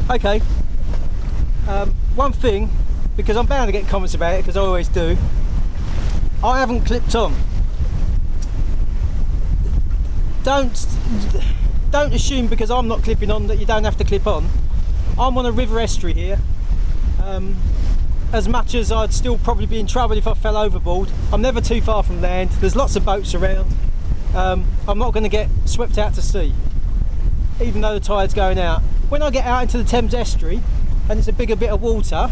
Okay. One thing, because I'm bound to get comments about it, because I always do, I haven't clipped on. Don't assume because I'm not clipping on that you don't have to clip on. I'm on a river estuary here. As much as I'd still probably be in trouble if I fell overboard, I'm never too far from land. There's lots of boats around. I'm not going to get swept out to sea, even though the tide's going out. When I get out into the Thames estuary and it's a bigger bit of water,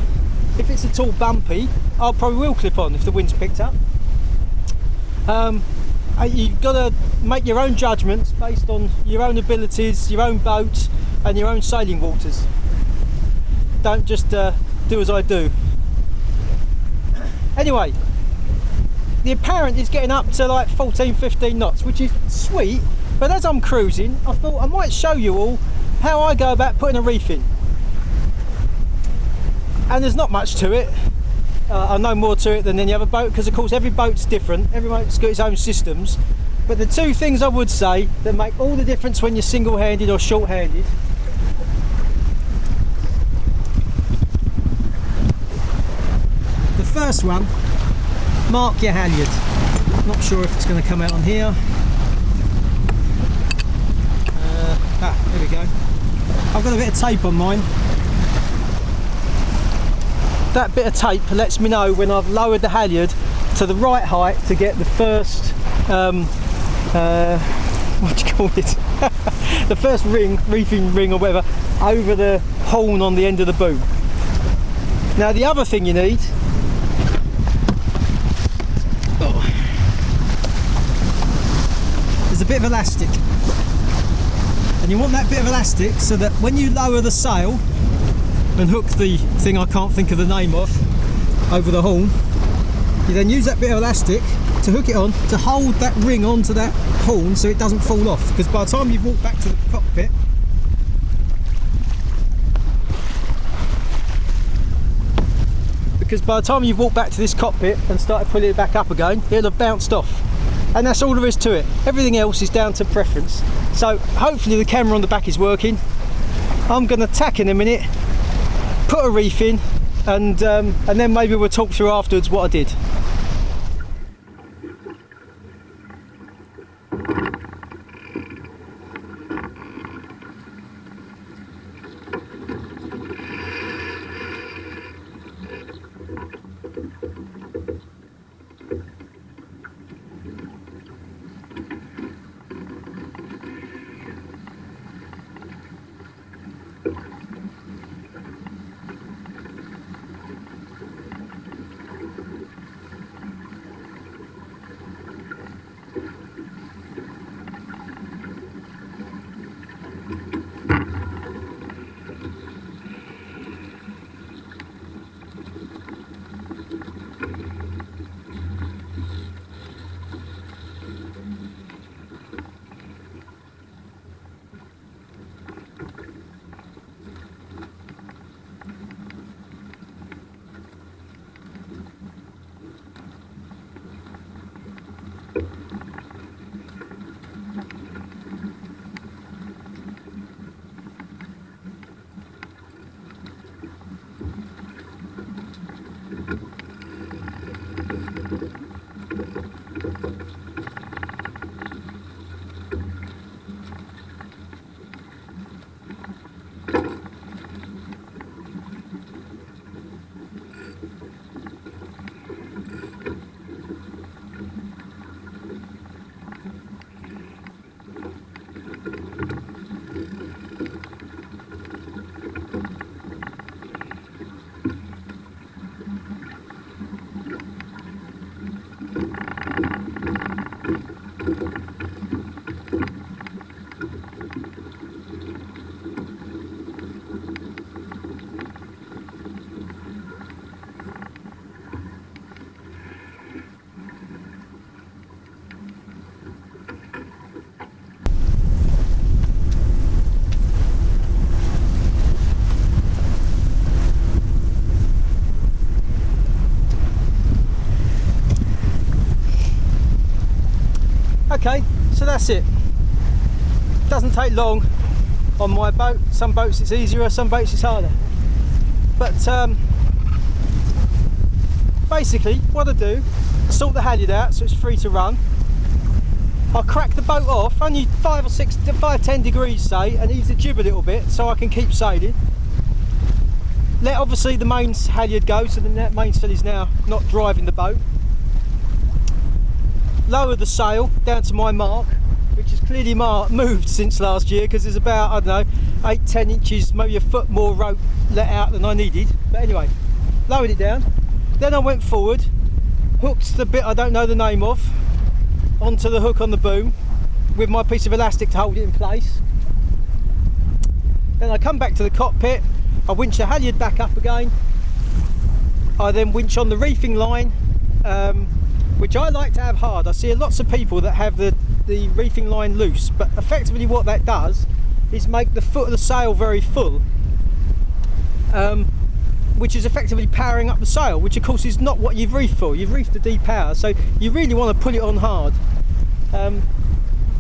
if it's at all bumpy, I probably will clip on if the wind's picked up. You've got to make your own judgments based on your own abilities, your own boat and your own sailing waters. Don't just do as I do. Anyway, the apparent is getting up to like 14-15 knots, which is sweet, but as I'm cruising I thought I might show you all how I go about putting a reef in. And there's not much to it. I know more to it than any other boat, because of course every boat's different, every boat's got its own systems, but the two things I would say that make all the difference when you're single-handed or short-handed: the first one, mark your halyard. Not sure if it's going to come out on here. There we go. I've got a bit of tape on mine. That bit of tape lets me know when I've lowered the halyard to the right height to get the first what do you call it? The first ring, reefing ring or whatever, over the horn on the end of the boom. Now the other thing you need, is a bit of elastic. And you want that bit of elastic so that when you lower the sail and hook the thing I can't think of the name of over the horn, you then use that bit of elastic to hook it on to hold that ring onto that horn so it doesn't fall off, because by the time you've walked back to the cockpit, this cockpit and started pulling it back up again, it'll have bounced off. And that's all there is to it. Everything else is down to preference. So hopefully the camera on the back is working. I'm going to tack in a minute, put a reef in, and then maybe we'll talk through afterwards what I did. Okay, so that's it. Doesn't take long. on my boat. Some boats it's easier, some boats it's harder. But basically what I do, I sort the halyard out so it's free to run. I crack the boat off, only 5-10 degrees say, and ease the jib a little bit so I can keep sailing. Let obviously the main halyard go, so the mainsail is now not driving the boat. Lower the sail down to my mark, which is clearly moved since last year, because there's about, I don't know, 8-10 inches, maybe a foot more rope let out than I needed. But anyway, lowered it down. Then I went forward, hooked the bit I don't know the name of onto the hook on the boom with my piece of elastic to hold it in place. Then I come back to the cockpit, I winch the halyard back up again. I then winch on the reefing line, which I like to have hard. I see lots of people that have the reefing line loose, but effectively what that does is make the foot of the sail very full, which is effectively powering up the sail, which of course is not what you've reefed for. You've reefed to depower, so you really want to put it on hard.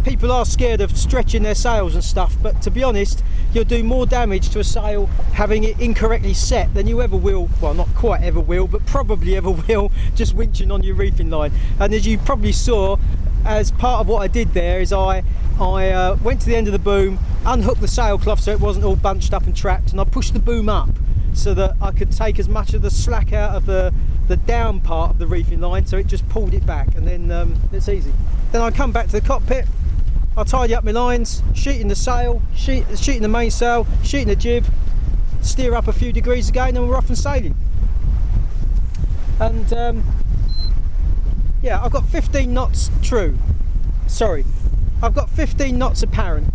People are scared of stretching their sails and stuff, but to be honest, you'll do more damage to a sail having it incorrectly set than you ever will, well, not quite ever will, but probably ever will, just winching on your reefing line. And as you probably saw, as part of what I did there is I went to the end of the boom, unhooked the sailcloth so it wasn't all bunched up and trapped, and I pushed the boom up so that I could take as much of the slack out of the down part of the reefing line, so it just pulled it back, and then it's easy. Then I come back to the cockpit, I tidy up my lines, sheeting the sail, sheeting the mainsail, sheeting the jib, steer up a few degrees again, and we're off and sailing. And yeah, I've got 15 knots true. Sorry, I've got 15 knots apparent,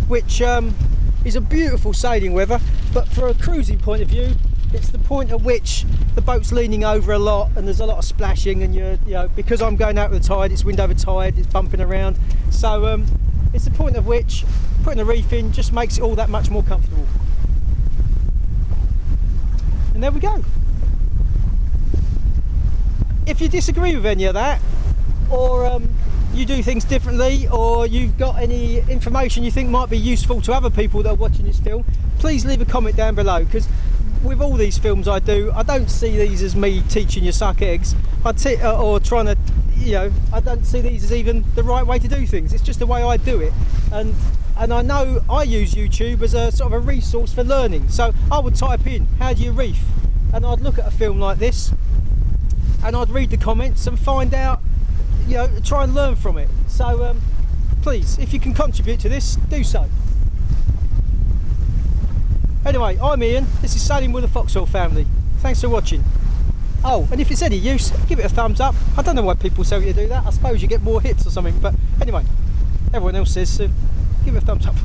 which is a beautiful sailing weather, but for a cruising point of view, it's the point at which the boat's leaning over a lot and there's a lot of splashing, and you know, because I'm going out with the tide, it's wind over tide, it's bumping around, so it's the point at which putting a reef in just makes it all that much more comfortable. And there we go. If you disagree with any of that, or you do things differently, or you've got any information you think might be useful to other people that are watching this film, please leave a comment down below, because with all these films I do, I don't see these as me teaching you suck eggs, or trying to, you know, I don't see these as even the right way to do things. It's just the way I do it, and I know I use YouTube as a sort of a resource for learning. So I would type in, how do you reef, and I'd look at a film like this and I'd read the comments and find out, you know, try and learn from it. So please, if you can contribute to this, do so. Anyway, I'm Ian, this is Sailing with the Foxwell family. Thanks for watching. Oh, and if it's any use, give it a thumbs up. I don't know why people tell you to do that. I suppose you get more hits or something, but anyway, everyone else says, so give it a thumbs up.